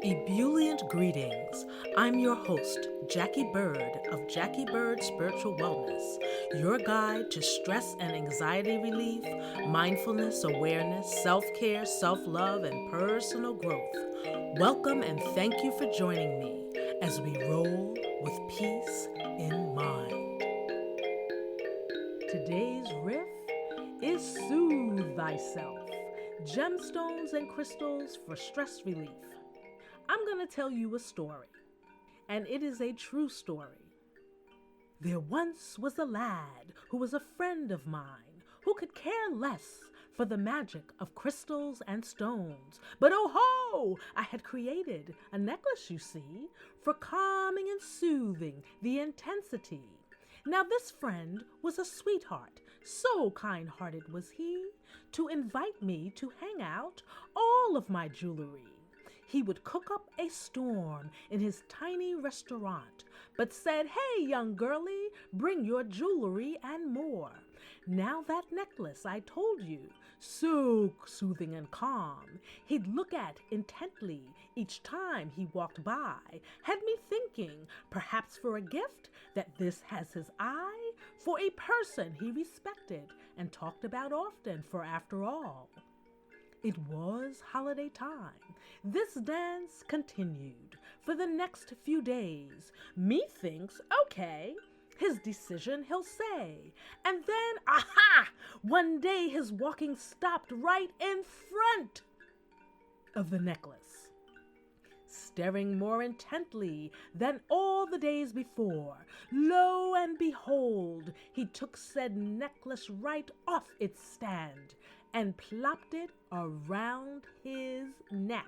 Ebullient greetings. I'm your host, Jacquie Bird of Jacquie Bird Spiritual Wellness, your guide to stress and anxiety relief, mindfulness, awareness, self-care, self-love, and personal growth. Welcome and thank you for joining me as we roll with peace in mind. Today's riff is Soothe Thyself, Gemstones and Crystals for Stress Relief. I'm going to tell you a story, and it is a true story. There once was a lad who was a friend of mine who could care less for the magic of crystals and stones. But oh ho! I had created a necklace, you see, for calming and soothing the intensity. Now this friend was a sweetheart, so kind-hearted was he, to invite me to hang out all of my jewelry. He would cook up a storm in his tiny restaurant, but said, "Hey, young girlie, bring your jewelry and more." Now that necklace I told you, so soothing and calm, he'd look at intently each time he walked by, had me thinking, perhaps for a gift, that this has his eye, for a person he respected and talked about often, for after all, it was holiday time. This dance continued for the next few days. Methinks, okay, his decision he'll say. And then, aha! One day his walking stopped right in front of the necklace, staring more intently than all the days before. Lo and behold, he took said necklace right off its stand and plopped it around his neck.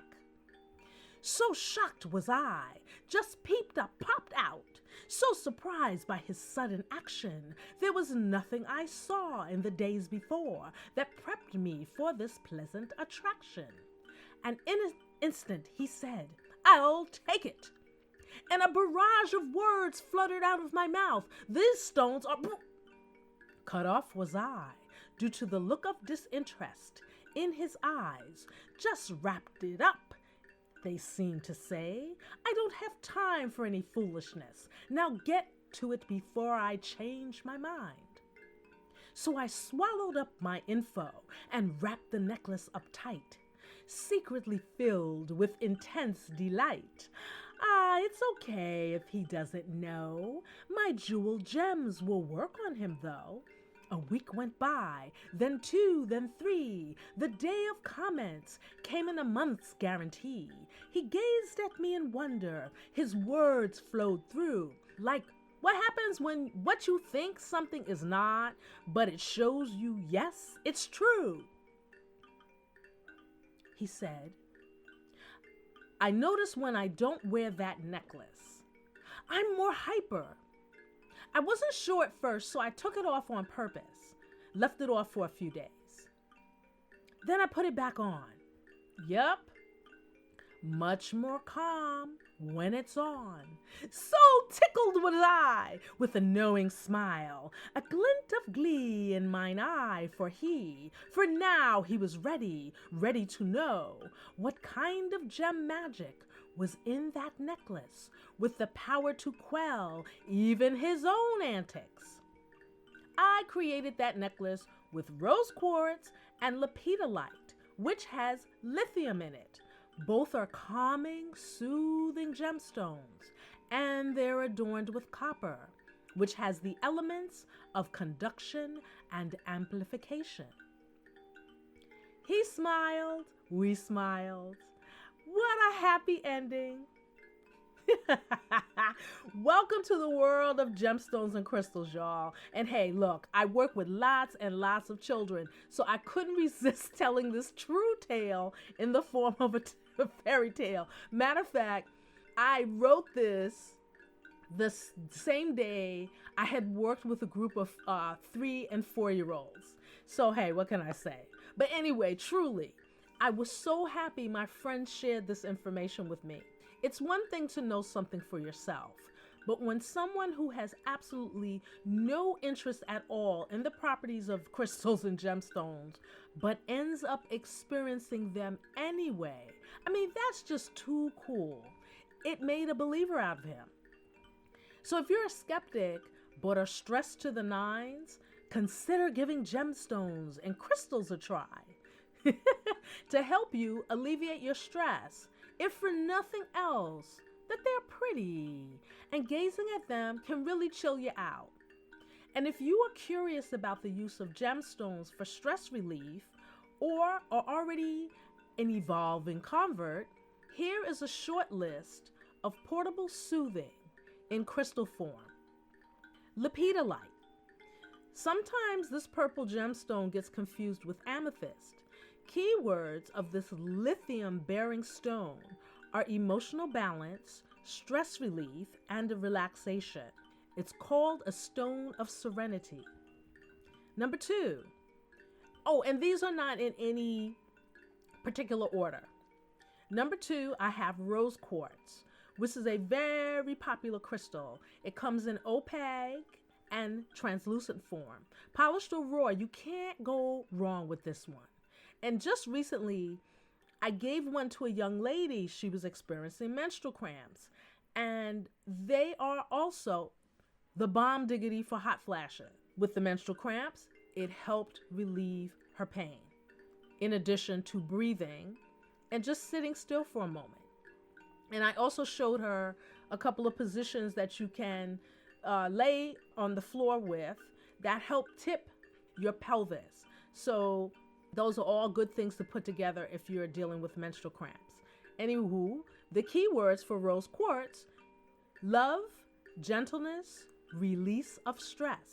So shocked was I, just popped out, so surprised by his sudden action. There was nothing I saw in the days before that prepped me for this pleasant attraction. And in an instant he said, "I'll take it." And a barrage of words fluttered out of my mouth. "These stones are..." Cut off was I, due to the look of disinterest in his eyes. "Just wrapped it up," they seemed to say. "I don't have time for any foolishness. Now get to it before I change my mind." So I swallowed up my info and wrapped the necklace up tight, secretly filled with intense delight. It's okay if he doesn't know. My jewel gems will work on him, though. A week went by, then 2, then 3. The day of comments came in a month's guarantee. He gazed at me in wonder. His words flowed through, like what happens when what you think something is not, but it shows you, yes, it's true. He said, "I notice when I don't wear that necklace, I'm more hyper. I wasn't sure at first, so I took it off on purpose, left it off for a few days. Then I put it back on. Yup, much more calm when it's on. So tickled was I, with a knowing smile, a glint of glee in mine eye, for now he was ready to know what kind of gem magic was in that necklace, with the power to quell even his own antics. I created that necklace with rose quartz and lepidolite, which has lithium in it. Both are calming, soothing gemstones, and they're adorned with copper, which has the elements of conduction and amplification." He smiled, we smiled. What a happy ending. Welcome to the world of gemstones and crystals, y'all. And hey, look, I work with lots and lots of children, so I couldn't resist telling this true tale in the form of a fairy tale. Matter of fact, I wrote this the same day I had worked with a group of 3 and 4-year-olds. So hey, what can I say? But anyway, truly, I was so happy my friend shared this information with me. It's one thing to know something for yourself, But when someone who has absolutely no interest at all in the properties of crystals and gemstones, but ends up experiencing them anyway, I mean, that's just too cool. It made a believer out of him. So if you're a skeptic, but are stressed to the nines, consider giving gemstones and crystals a try to help you alleviate your stress, if for nothing else, that they're pretty, and gazing at them can really chill you out. And if you are curious about the use of gemstones for stress relief, or are already an evolving convert, here is a short list of portable soothing in crystal form. Lepidolite. Sometimes this purple gemstone gets confused with amethyst. Keywords of this lithium-bearing stone are emotional balance, stress relief, and relaxation. It's called a stone of serenity. Number 2. Oh, and these are not in any particular order. Number 2, I have rose quartz, which is a very popular crystal. It comes in opaque and translucent form. Polished or raw, you can't go wrong with this one. And just recently, I gave one to a young lady. She was experiencing menstrual cramps, and they are also the bomb diggity for hot flashes. With the menstrual cramps, it helped relieve her pain, in addition to breathing and just sitting still for a moment. And I also showed her a couple of positions that you can lay on the floor with that help tip your pelvis. So those are all good things to put together if you're dealing with menstrual cramps. Anywho, the keywords for rose quartz: love, gentleness, release of stress.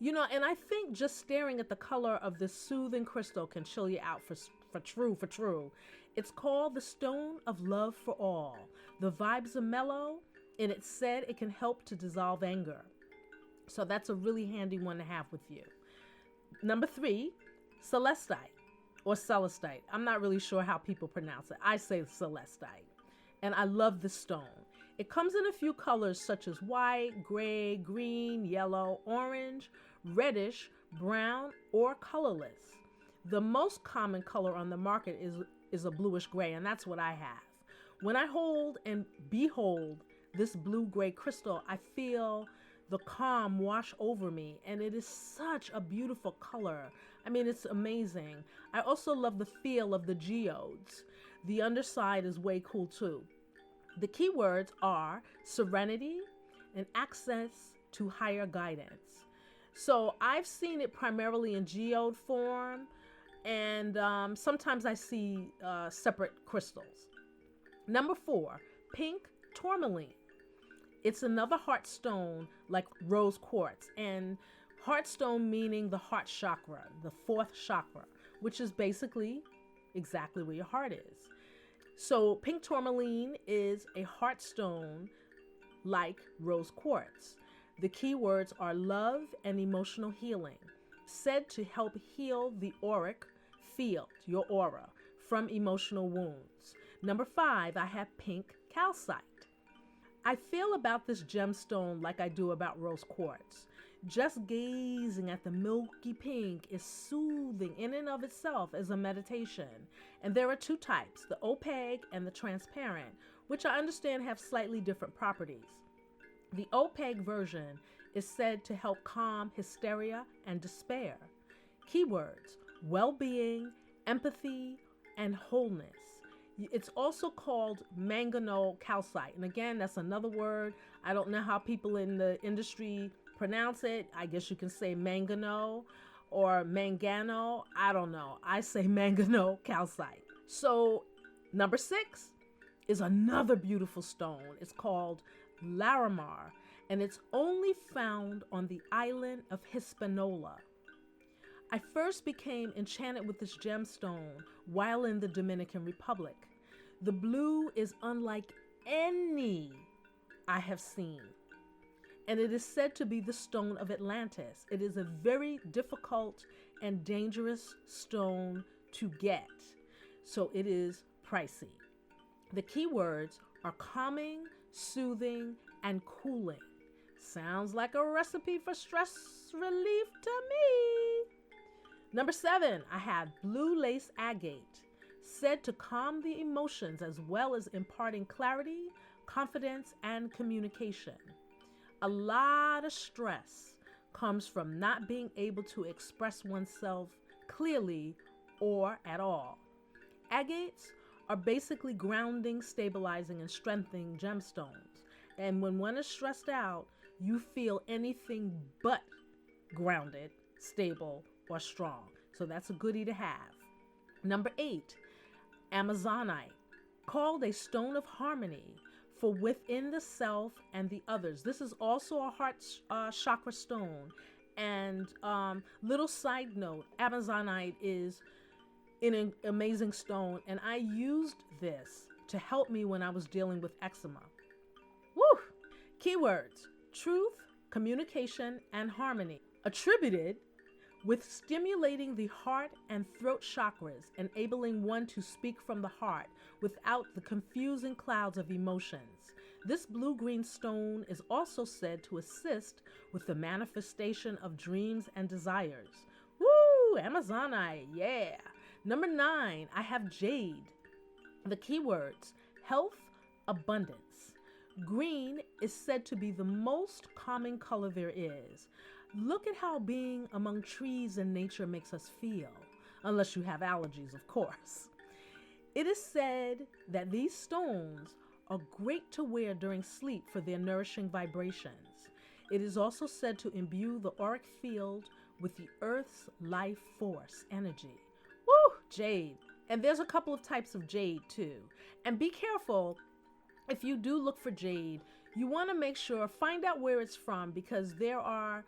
You know, and I think just staring at the color of this soothing crystal can chill you out for true. It's called the Stone of Love for All. The vibes are mellow, and it's said it can help to dissolve anger. So that's a really handy one to have with you. Number 3, celestite or celestite. I'm not really sure how people pronounce it. I say celestite. And I love this stone. It comes in a few colors such as white, gray, green, yellow, orange, reddish, brown, or colorless. The most common color on the market is a bluish gray, and that's what I have. When I hold and behold this blue-gray crystal, I feel the calm wash over me, and it is such a beautiful color. I mean, it's amazing. I also love the feel of the geodes. The underside is way cool too. The keywords are serenity and access to higher guidance. So I've seen it primarily in geode form, and sometimes I see separate crystals. Number 4, pink tourmaline. It's another heart stone like rose quartz, and heart stone meaning the heart chakra, the 4th chakra, which is basically exactly where your heart is. So pink tourmaline is a heart stone like rose quartz. The keywords are love and emotional healing, said to help heal the auric field, your aura, from emotional wounds. Number 5, I have pink calcite. I feel about this gemstone like I do about rose quartz. Just gazing at the milky pink is soothing in and of itself as a meditation. And there are 2 types, the opaque and the transparent, which I understand have slightly different properties. The opaque version is said to help calm hysteria and despair. Keywords: well-being, empathy, and wholeness. It's also called manganese calcite. And again, that's another word. I don't know how people in the industry pronounce it. I guess you can say manganese or mangano. I don't know. I say manganese calcite. So number 6 is another beautiful stone. It's called Larimar, and it's only found on the island of Hispaniola. I first became enchanted with this gemstone while in the Dominican Republic. The blue is unlike any I have seen, and it is said to be the stone of Atlantis. It is a very difficult and dangerous stone to get, so it is pricey. The keywords are calming, soothing, and cooling. Sounds like a recipe for stress relief to me. Number 7, I have blue lace agate, said to calm the emotions as well as imparting clarity, confidence, and communication. A lot of stress comes from not being able to express oneself clearly or at all. Agates are basically grounding, stabilizing, and strengthening gemstones. And when one is stressed out, you feel anything but grounded, stable, or strong. So that's a goodie to have. Number 8, Amazonite, called a stone of harmony for within the self and the others. This is also a heart chakra stone. And little side note, Amazonite is an amazing stone, and I used this to help me when I was dealing with eczema. Woo! Keywords: truth, communication, and harmony. Attributed with stimulating the heart and throat chakras, enabling one to speak from the heart without the confusing clouds of emotions. This blue-green stone is also said to assist with the manifestation of dreams and desires. Woo! Amazonite, yeah! Number 9, I have jade. The keywords: health, abundance. Green is said to be the most calming color there is. Look at how being among trees and nature makes us feel, unless you have allergies, of course. It is said that these stones are great to wear during sleep for their nourishing vibrations. It is also said to imbue the auric field with the earth's life force energy. Woo! Jade. And there's a couple of types of jade too. And be careful, if you do look for jade, you want to make sure, find out where it's from, because there are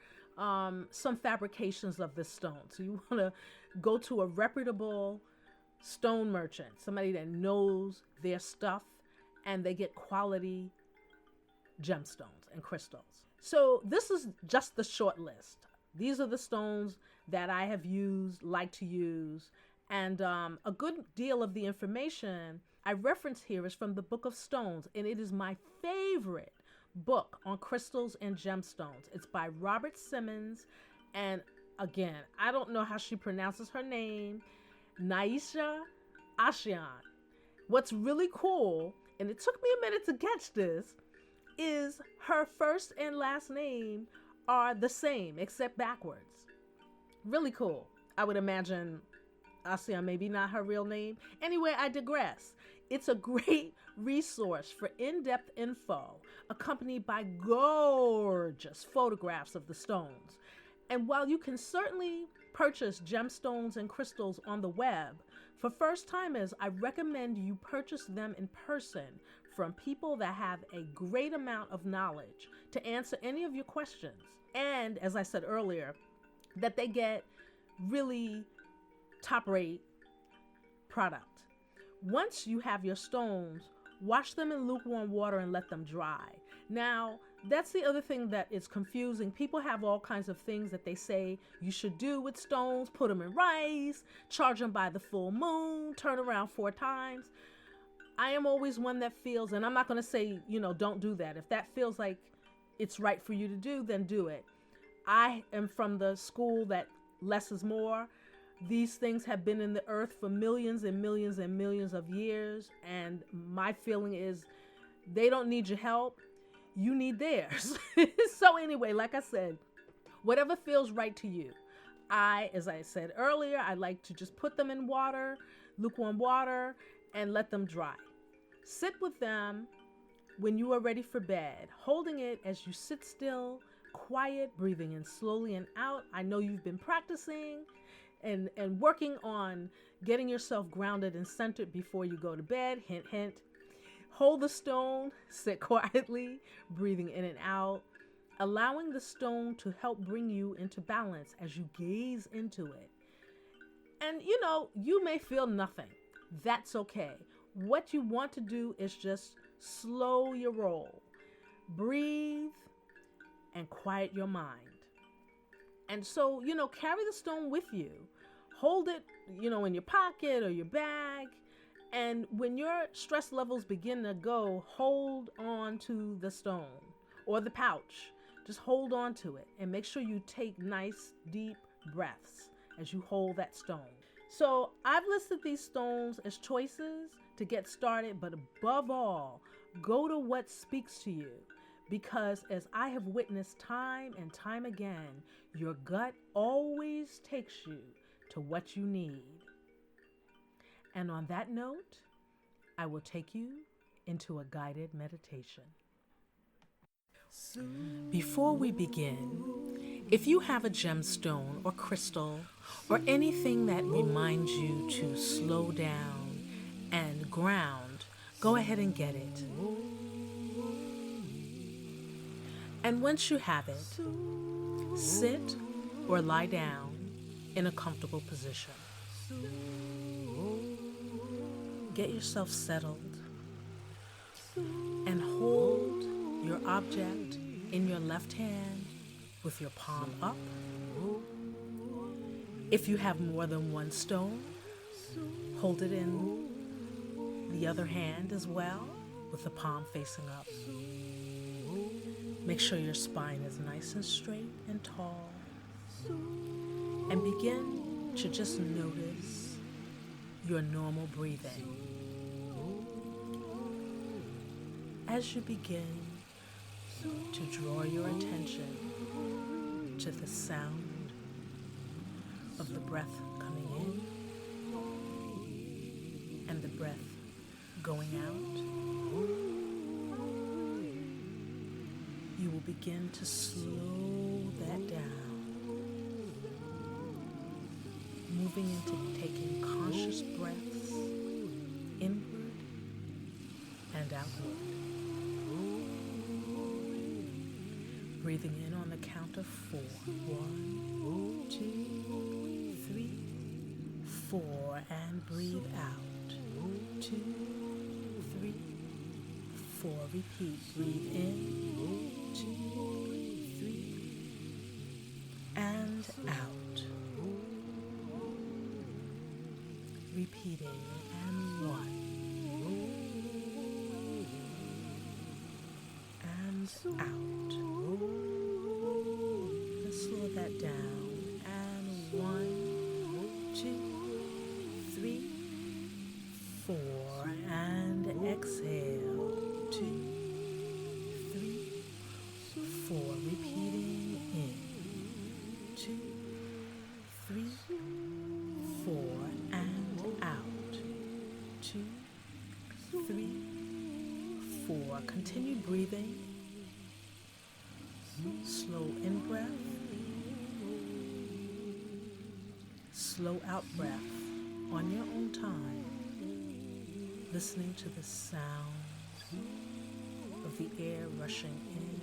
some fabrications of this stone. So you want to go to a reputable stone merchant, somebody that knows their stuff, and they get quality gemstones and crystals. So this is just the short list. These are the stones that I have used, like to use, and a good deal of the information I reference here is from the Book of Stones, and it is my favorite book on crystals and gemstones. It's by Robert Simmons, and again, I don't know how she pronounces her name, Naisha Ashian. What's really cool, and it took me a minute to catch this, is her first and last name are the same except backwards. Really cool. I would imagine Ashian maybe not her real name. Anyway, I digress. It's a great resource for in-depth info, accompanied by gorgeous photographs of the stones. And while you can certainly purchase gemstones and crystals on the web, for first-timers, I recommend you purchase them in person from people that have a great amount of knowledge to answer any of your questions. And, as I said earlier, that they get really top-rate product. Once you have your stones, wash them in lukewarm water and let them dry. Now, that's the other thing that is confusing. People have all kinds of things that they say you should do with stones: put them in rice, charge them by the full moon, turn around 4 times. I am always one that feels, and I'm not going to say, don't do that. If that feels like it's right for you to do, then do it. I am from the school that less is more. These things have been in the earth for millions and millions and millions of years, and my feeling is they don't need your help. You need theirs. So anyway, like I said, whatever feels right to you. As I said earlier, I like to just put them in water, lukewarm water, and let them dry. Sit with them when you are ready for bed, holding it as you sit still, quiet, breathing in slowly and out. I know you've been practicing and working on getting yourself grounded and centered before you go to bed. Hint, hint. Hold the stone, sit quietly, breathing in and out, allowing the stone to help bring you into balance as you gaze into it. And you may feel nothing. That's okay. What you want to do is just slow your roll, breathe, and quiet your mind. And so, carry the stone with you. Hold it, in your pocket or your bag. And when your stress levels begin to go, hold on to the stone or the pouch. Just hold on to it and make sure you take nice deep breaths as you hold that stone. So I've listed these stones as choices to get started, but above all, go to what speaks to you, because as I have witnessed time and time again, your gut always takes you to what you need. And on that note, I will take you into a guided meditation. Before we begin, if you have a gemstone or crystal or anything that reminds you to slow down and ground, go ahead and get it. And once you have it, sit or lie down in a comfortable position. Get yourself settled and hold your object in your left hand with your palm up. If you have more than one stone, hold it in the other hand as well with the palm facing up. Make sure your spine is nice and straight and tall. And begin to just notice your normal breathing. As you begin to draw your attention to the sound of the breath coming in and the breath going out, you will begin to slow that down, moving into taking conscious breaths inward and outward. Breathing in on the count of 4. 1, 2, 3, 4. And breathe out. 2, 3, 4. Repeat. Breathe in. 2, 3. And out. Repeating. And 1. And out. Slow that down. And 1, 2, 3, 4. And exhale. 2, 3, 4. Repeating in. 2, 3, 4. And out. 2, 3, 4. Continue breathing. Slow in breath. Slow out breath on your own time, listening to the sound of the air rushing in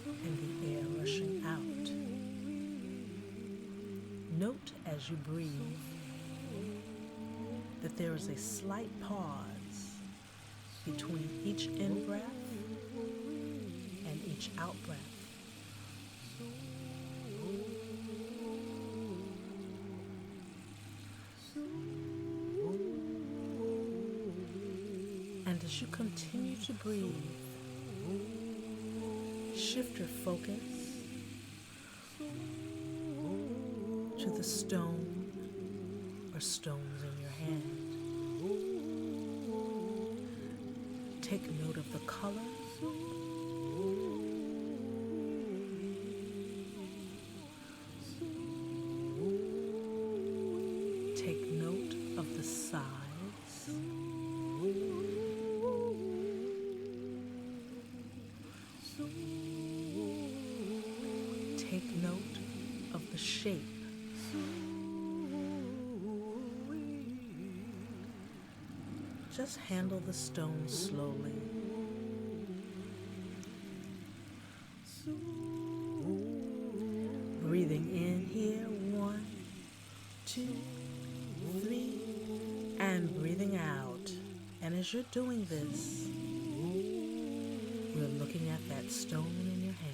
and the air rushing out. Note as you breathe that there is a slight pause between each in-breath and each out-breath. And as you continue to breathe, shift your focus to the stone or stones in your hand. Take note of the color. Take note of the size. Take note of the shape. Just handle the stone slowly. Breathing in here, 1, 2, 3, and breathing out. And as you're doing this, we're looking at that stone in your hand,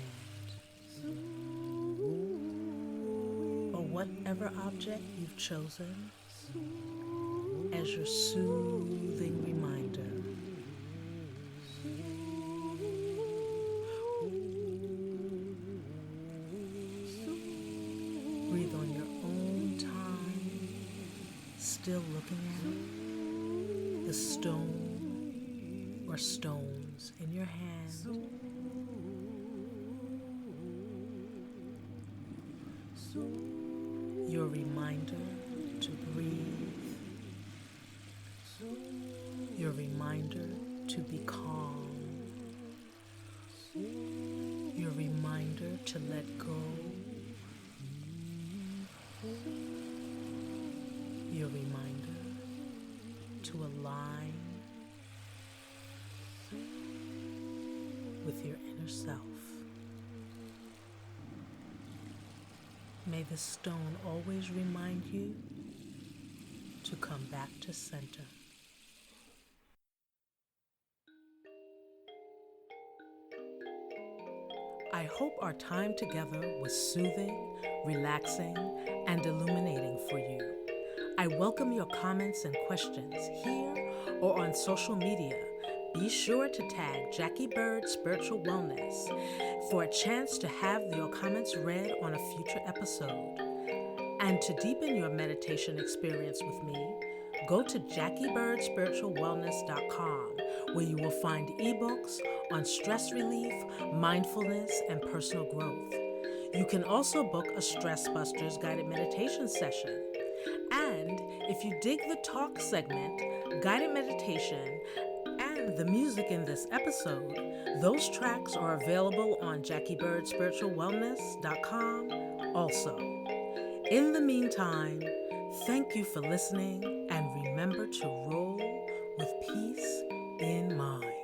or whatever object you've chosen as your soothing reminder. still looking at it, the stone or stones in your hand. Your reminder to breathe, your reminder to be calm, your reminder to let go, your reminder to align with your inner self. May this stone always remind you to come back to center. I hope our time together was soothing, relaxing, and illuminating for you. I welcome your comments and questions here or on social media. Be sure to tag Jacquie Bird Spiritual Wellness for a chance to have your comments read on a future episode. And to deepen your meditation experience with me, go to JacquieBirdSpiritualWellness.com, where you will find ebooks on stress relief, mindfulness, and personal growth. You can also book a StressBusters Guided Meditation session. And if you dig the talk segment, guided meditation, and the music in this episode, those tracks are available on JacquieBirdSpiritualWellness.com also. In the meantime, thank you for listening, and remember to roll with peace in mind.